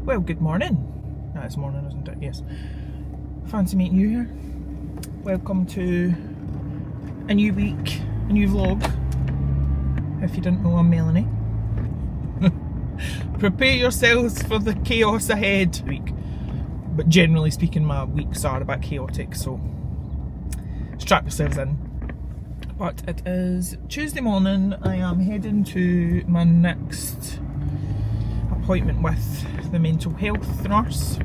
Well, good morning. It's morning, isn't it? Yes. Fancy meeting you here. Welcome to a new week, a new vlog. If you didn't know, I'm Melanie. Prepare yourselves for the chaos ahead week. But generally speaking, my weeks are a bit chaotic, so strap yourselves in. But it is Tuesday morning. I am heading to my next appointment with the mental health nurse.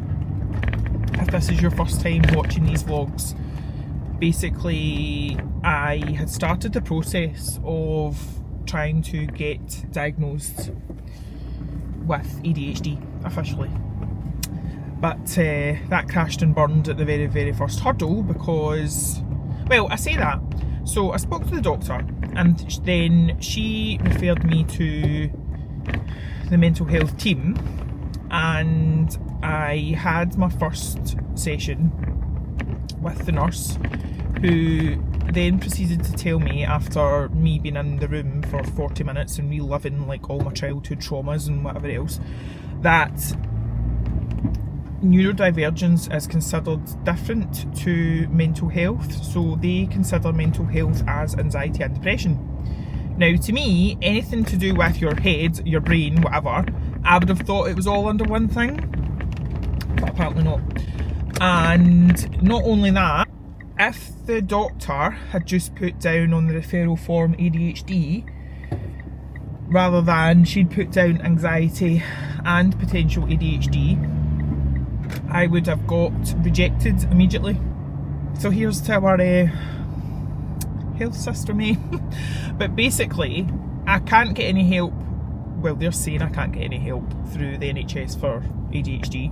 If this is your first time watching these vlogs, basically I had started the process of trying to get diagnosed with ADHD officially, but that crashed and burned at the very first hurdle because, well, I say that, so I spoke to the doctor and then she referred me to the mental health team, and I had my first session with the nurse, who then proceeded to tell me, after me being in the room for 40 minutes and reliving like all my childhood traumas and whatever else, that neurodivergence is considered different to mental health. So they consider mental health as anxiety and depression. Now, to me, anything to do with your head, your brain, whatever, I would have thought it was all under one thing, but apparently not. And not only that, if the doctor had just put down on the referral form ADHD, rather than she'd put down anxiety and potential ADHD, I would have got rejected immediately. So here's to our health system, eh? But basically, I can't get any help. Well, they're saying I can't get any help through the NHS for ADHD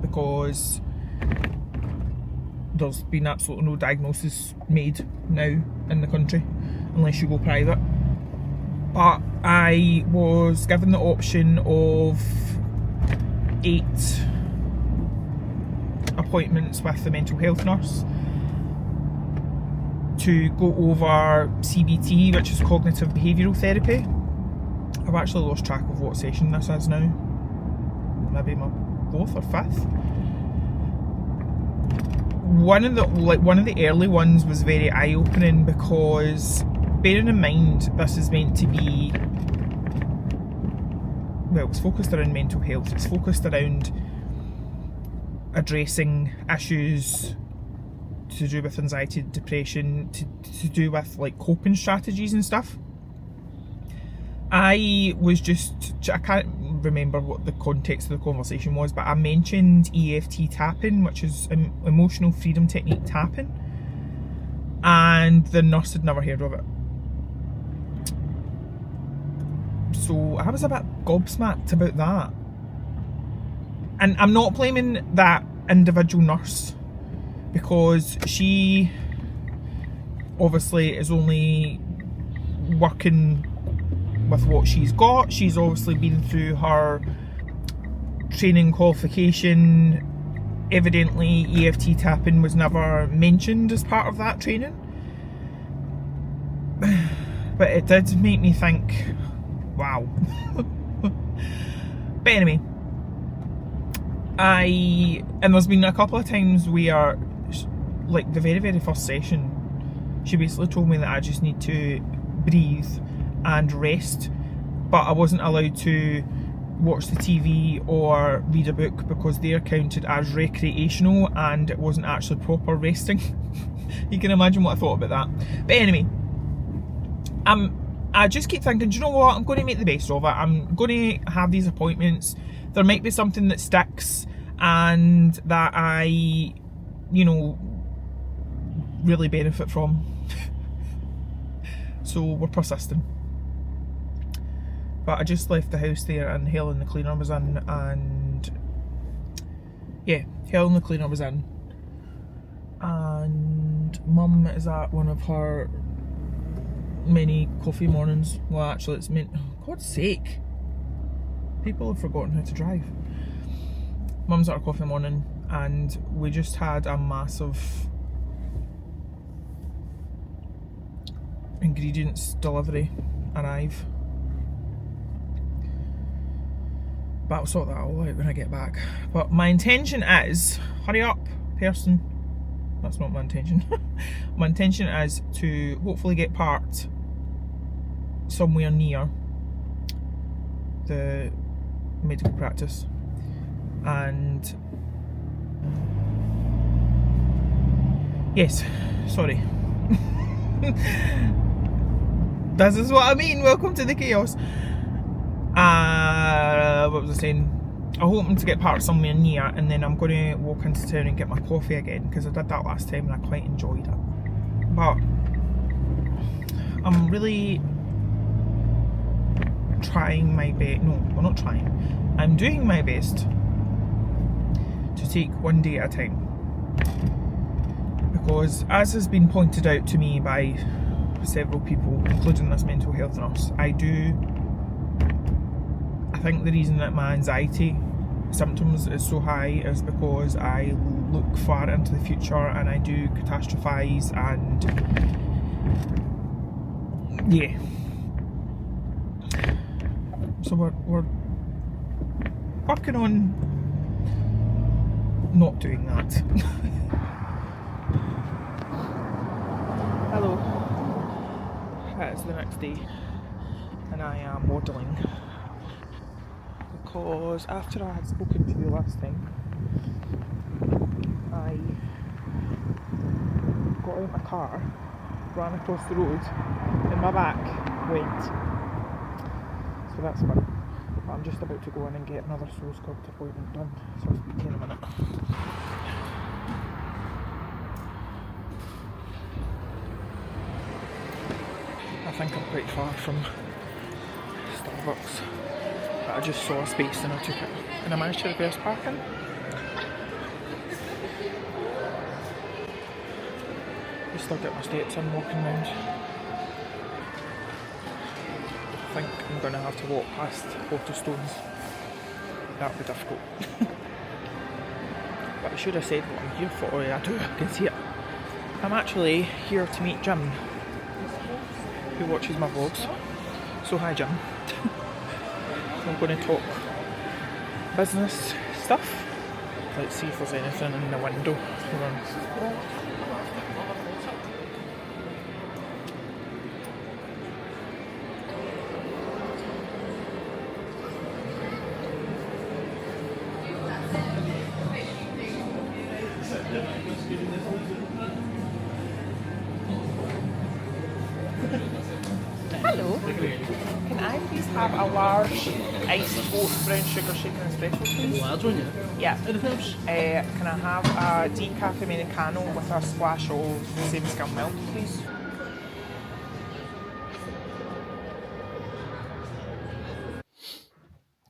because there's been absolutely no diagnosis made now in the country unless you go private. But I was given the option of 8 appointments with the mental health nurse to go over CBT, which is cognitive behavioural therapy. I've actually lost track of what session this is now. Maybe my 4th or 5th. One of the early ones was very eye-opening because, bearing in mind this is meant to be, well, it's focused around mental health. It's focused around addressing issues to do with anxiety, depression, to do with like coping strategies and stuff. I can't remember what the context of the conversation was, but I mentioned EFT tapping, which is emotional freedom technique tapping, and the nurse had never heard of it. So I was a bit gobsmacked about that. And I'm not blaming that individual nurse, because she obviously is only working with what she's got. She's obviously been through her training qualification. Evidently EFT tapping was never mentioned as part of that training. But it did make me think, wow. But anyway, and there's been a couple of times where, like the very first session, she basically told me that I just need to breathe and rest, but I wasn't allowed to watch the TV or read a book because they're counted as recreational and it wasn't actually proper resting. You can imagine what I thought about that. But anyway, I just keep thinking, do you know what, I'm going to make the best of it. I'm going to have these appointments. There might be something that sticks and that I, really benefit from. So we're persisting. But I just left the house there and Helen the cleaner was in, and yeah, Helen the cleaner was in, and Mum is at one of her many coffee mornings. Well, actually it's meant, oh, God's sake, people have forgotten how to drive. Mum's at her coffee morning and we just had a massive ingredients delivery arrive. But I'll sort that all out when I get back. But my intention is, hurry up, person. That's not my intention. My intention is to hopefully get parked somewhere near the medical practice. And yes, sorry. This is what I mean. Welcome to the chaos. What was I saying? I'm hoping to get parked somewhere near, and then I'm going to walk into town and get my coffee again, because I did that last time and I quite enjoyed it. But I'm really trying my best. No, I'm not trying. I'm doing my best to take one day at a time, because as has been pointed out to me by several people, including this mental health nurse, I think the reason that my anxiety symptoms is so high is because I look far into the future and I do catastrophise, and yeah. So we're working on not doing that. Hello. It's the next day and I am waddling, because after I had spoken to you last time, I got out of my car, ran across the road, and my back went. So that's fun. But I'm just about to go in and get another soul sculpt appointment done, so I'll speak to you in a minute. I think I'm quite far from Starbucks, but I just saw a space and I took it, and I managed to reverse parking. Just still get my steps in walking around. I think I'm going to have to walk past Waterstones. That'll be difficult. But I should have said what I'm here for. Oh yeah, I do, I can see it. I'm actually here to meet Jim, who watches my vlogs. So hi Jim. I'm going to talk business stuff. Let's see if there's anything in the window. Hold on. Hello, can I please have a large iced oat brown sugar shaken espresso, please? Large one, Yeah. Anything else? Can I have a decaf Americano with a splash of same skim milk, please?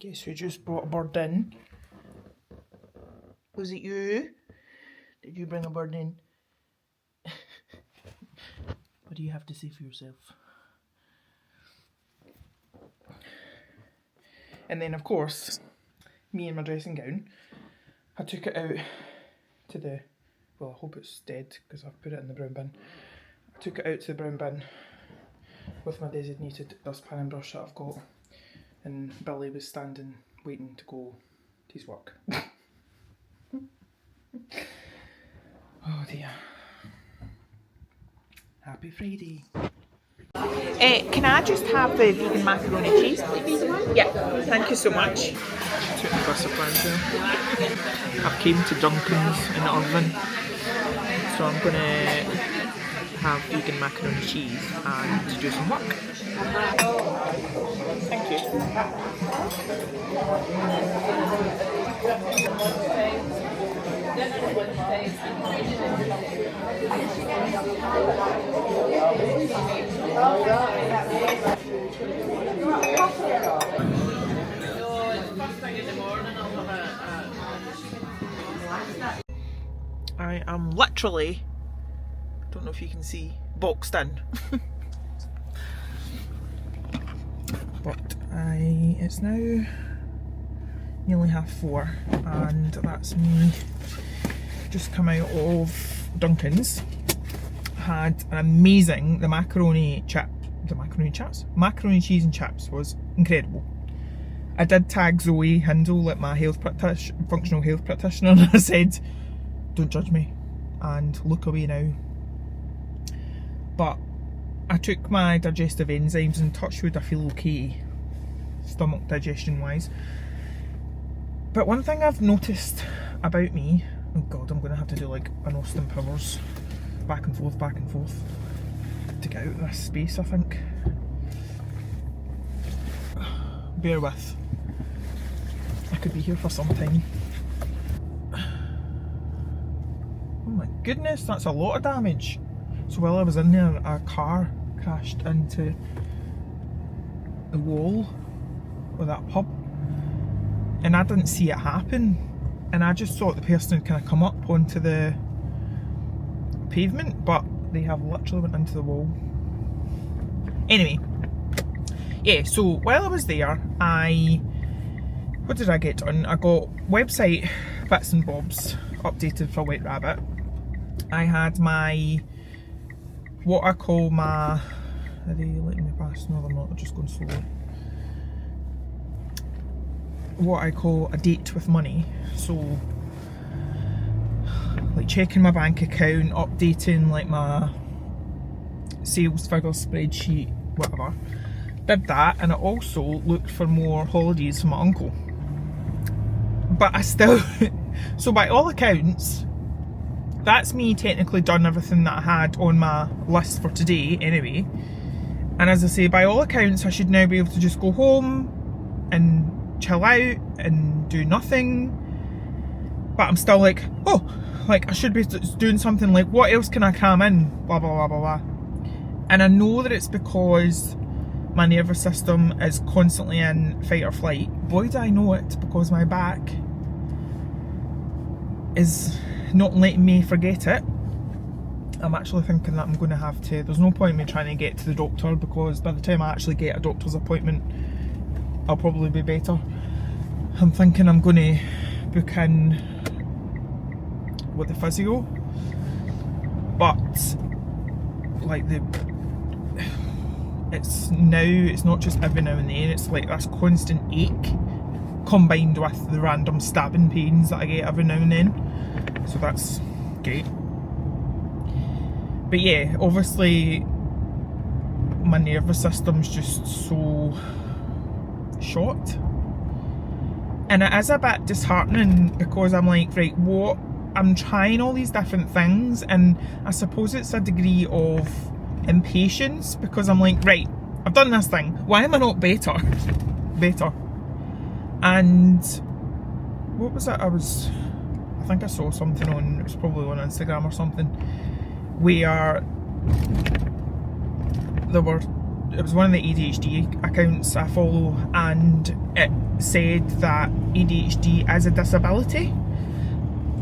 Guess who just brought a bird in? Was it you? Did you bring a bird in? What do you have to say for yourself? And then, of course, me in my dressing gown, I took it out to the, well, I hope it's dead because I've put it in the brown bin. I took it out to the brown bin with my designated dustpan and brush that I've got, and Billy was standing waiting to go to his work. Oh dear. Happy Friday. Can I just have the vegan macaroni cheese, please? Yeah, thank you so much. Took the bus of I've came to Duncan's in Irvine, so I'm going to have vegan macaroni cheese and do some work. Thank you. I am literally, don't know if you can see, boxed in. But it's now nearly 4:30 and that's me just come out of Duncan's. Had an amazing, macaroni cheese and chips was incredible. I did tag Zoe Hindle, like my functional health practitioner, and I said, don't judge me and look away now. But I took my digestive enzymes, and touch wood I feel okay, stomach digestion wise. But one thing I've noticed about me, oh god, I'm going to have to do like an Austin Powers back and forth to get out of this space, I think. Bear with. I could be here for some time. Oh my goodness, that's a lot of damage. So while I was in there, a car crashed into the wall of that pub, and I didn't see it happen, and I just thought the person had kind of come up onto the pavement, but they have literally went into the wall. Anyway, yeah, so while I was there, what did I get done? I got website bits and bobs updated for Wet Rabbit. I had what I call my, are they letting me pass? No, they're not, they're just going slowly. What I call a date with money. So, like checking my bank account, updating like my sales figure spreadsheet, whatever. Did that, and I also looked for more holidays for my uncle. But I still, so by all accounts, that's me technically done everything that I had on my list for today anyway. And as I say, by all accounts, I should now be able to just go home and chill out and do nothing. But I'm still like, oh, like I should be doing something, like what else can I cram in, blah blah blah blah blah. And I know that it's because my nervous system is constantly in fight or flight. Boy do I know it, because my back is not letting me forget it. I'm actually thinking that I'm going to have to, there's no point in me trying to get to the doctor, because by the time I actually get a doctor's appointment, I'll probably be better. I'm thinking I'm going to book in with the physio, but like it's not just every now and then, it's like this constant ache combined with the random stabbing pains that I get every now and then. So that's great. But yeah, obviously my nervous system's just so shot, and it is a bit disheartening, because I'm like, right, what, I'm trying all these different things, and I suppose it's a degree of impatience, because I'm like, right, I've done this thing, why am I not better? And what was it, I think I saw something on, it was probably on Instagram or something, where it was one of the ADHD accounts I follow, and it said that ADHD is a disability.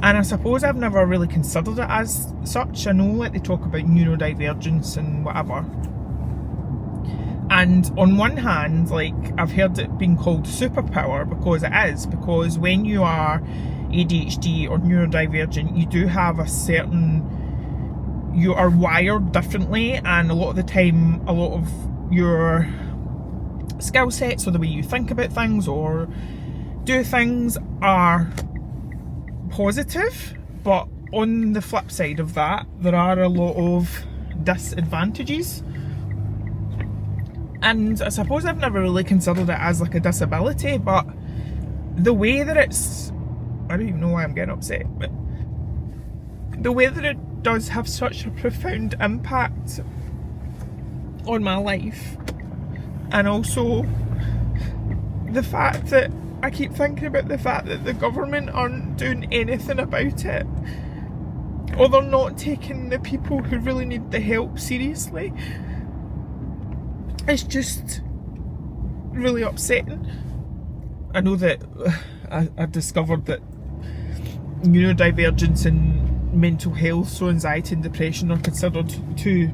And I suppose I've never really considered it as such. I know like they talk about neurodivergence and whatever. And on one hand, like I've heard it being called superpower, because it is, because when you are ADHD or neurodivergent, you do have you are wired differently, and a lot of the time, a lot of your skill sets or the way you think about things or do things are positive, but on the flip side of that, there are a lot of disadvantages. And I suppose I've never really considered it as like a disability, but the way that it's, I don't even know why I'm getting upset, but the way that it does have such a profound impact on my life, and also the fact that I keep thinking about the fact that the government aren't doing anything about it, or they're not taking the people who really need the help seriously. It's just really upsetting. I know that I discovered that neurodivergence and mental health, so anxiety and depression, are considered two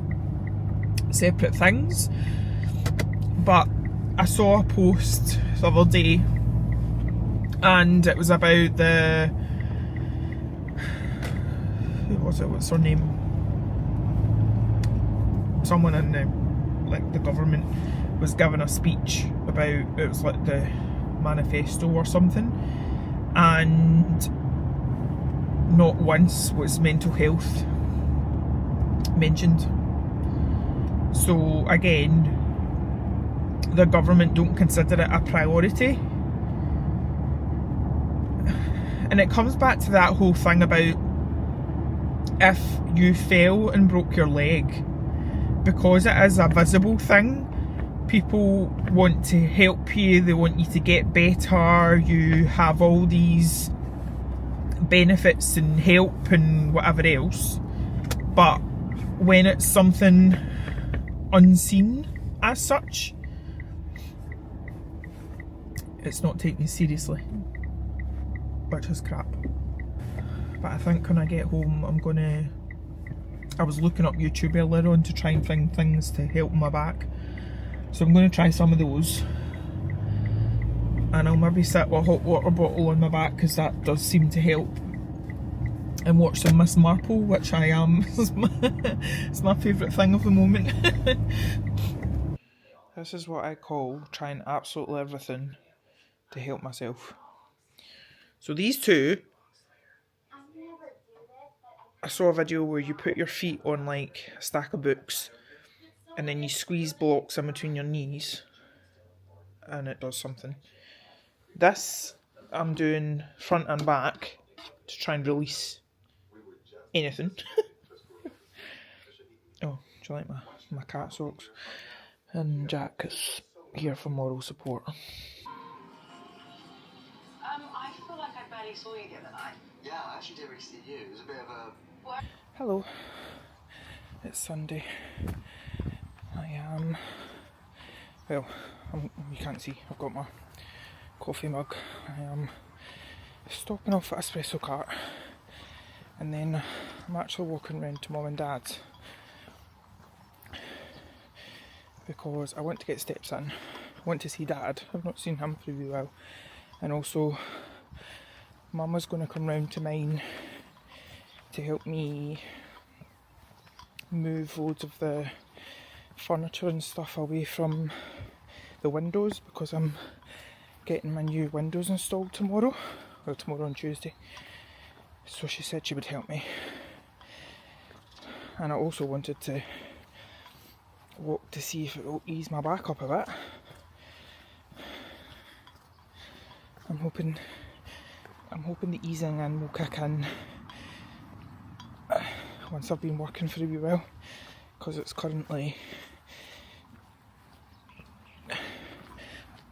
separate things. But I saw a post the other day, and it was about who was it? What's her name? Someone in the government was giving a speech about, it was like the manifesto or something, and not once was mental health mentioned. So again, the government don't consider it a priority. And it comes back to that whole thing about if you fell and broke your leg, because it is a visible thing, people want to help you, they want you to get better, you have all these benefits and help and whatever else. But when it's something unseen as such, it's not taken seriously, which is crap. But I think when I get home I was looking up YouTube earlier on to try and find things to help my back, so I'm going to try some of those, and I'll maybe sit with a hot water bottle on my back because that does seem to help, and watch some Miss Marple, which I am. It's my favourite thing of the moment. This is what I call trying absolutely everything to help myself. So these two, I saw a video where you put your feet on like a stack of books and then you squeeze blocks in between your knees and it does something. This I'm doing front and back to try and release anything. Oh, do you like my cat socks? And Jack is here for moral support. I feel like I barely saw you the other night. Yeah, I actually didn't really see you. It was a bit of a... What? Hello. It's Sunday. I am... Well, you can't see. I've got my coffee mug. I am stopping off at Espresso Cart. And then I'm actually walking round to Mum and Dad's. Because I want to get steps in. I want to see Dad. I've not seen him for a wee while. And also, Mum was going to come round to mine to help me move loads of the furniture and stuff away from the windows, because I'm getting my new windows installed tomorrow. Well, tomorrow on Tuesday. So she said she would help me. And I also wanted to walk to see if it will ease my back up a bit. I'm hoping the easing in will kick in once I've been working for a wee while, because it's currently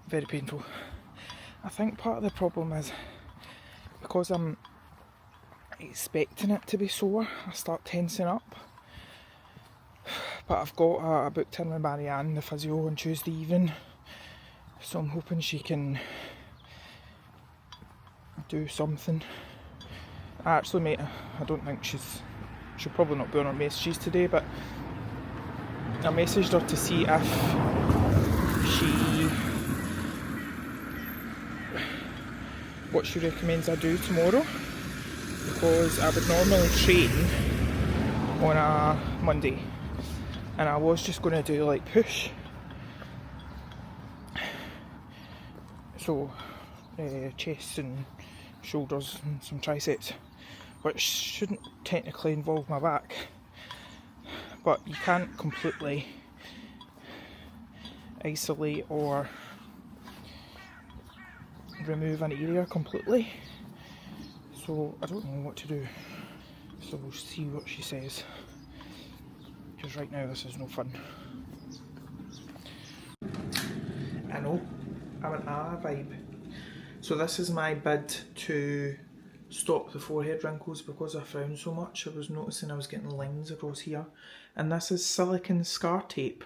very painful. I think part of the problem is because I'm expecting it to be sore, I start tensing up. But I've got a booked in with Marianne, the physio, on Tuesday evening, so I'm hoping she can do something. Actually, mate, I don't think she'll probably not be on her messages today, but I messaged her to see if what she recommends I do tomorrow, because I would normally train on a Monday and I was just going to do like push, so chest and shoulders and some triceps, which shouldn't technically involve my back, but you can't completely isolate or remove an area completely, so I don't know what to do. So we'll see what she says, because right now this is no fun. I know, I'm an vibe. So this is my bid to stop the forehead wrinkles, because I frown so much. I was noticing I was getting lines across here, and this is silicone scar tape.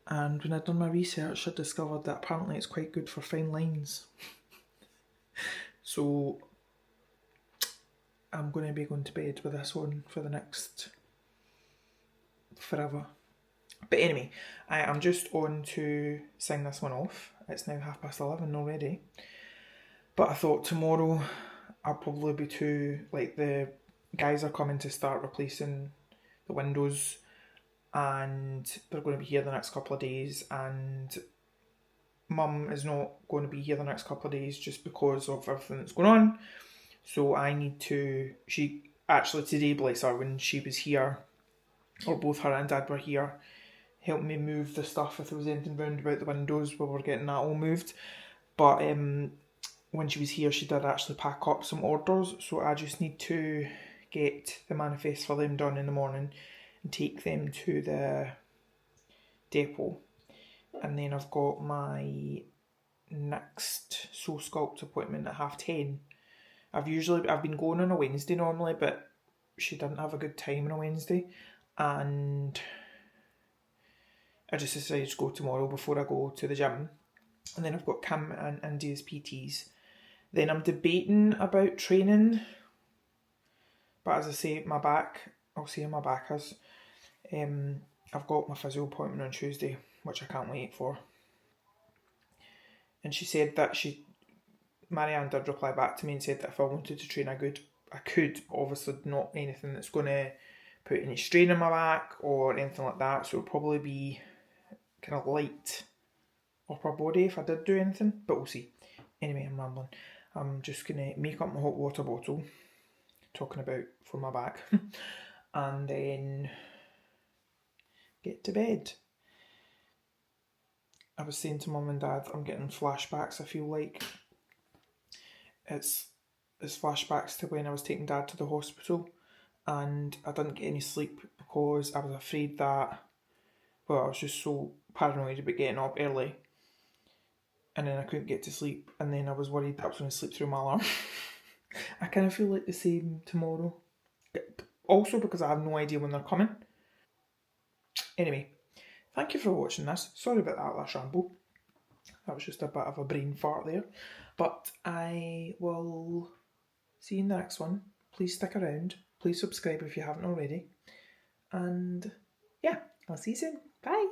And when I'd done my research, I discovered that apparently it's quite good for fine lines. So I'm going to be going to bed with this one for the next forever. But anyway, I'm just on to sign this one off. It's now 11:30 already. But I thought tomorrow I'll probably be the guys are coming to start replacing the windows, and they're going to be here the next couple of days, and Mum is not going to be here the next couple of days just because of everything that's going on. So I need to, she actually today, bless her, when she was here, or both her and Dad were here, helped me move the stuff if there was anything round about the windows. We were getting that all moved. But when she was here, she did actually pack up some orders. So I just need to get the manifest for them done in the morning and take them to the depot. And then I've got my next Soul Sculpt appointment at 10:30. I've been going on a Wednesday normally, but she didn't have a good time on a Wednesday, and I just decided to go tomorrow before I go to the gym. And then I've got Kim and India's PTs. Then I'm debating about training, but as I say, I'll see how my back is. I've got my physio appointment on Tuesday, which I can't wait for. And she said that Marianne did reply back to me and said that if I wanted to train, I could, but obviously not anything that's going to put any strain on my back or anything like that. So it'll probably be kind of light upper body if I did do anything, but we'll see. Anyway, I'm rambling. I'm just going to make up my hot water bottle, talking about for my back, and then get to bed. I was saying to Mum and Dad, I'm getting flashbacks, I feel like. It's flashbacks to when I was taking Dad to the hospital and I didn't get any sleep because I was afraid that, well, I was just so paranoid about getting up early and then I couldn't get to sleep, and then I was worried that I was going to sleep through my alarm. I kind of feel like the same tomorrow. Also because I have no idea when they're coming. Anyway, thank you for watching this. Sorry about that last ramble. That was just a bit of a brain fart there. But I will see you in the next one. Please stick around. Please subscribe if you haven't already. And yeah, I'll see you soon. Bye.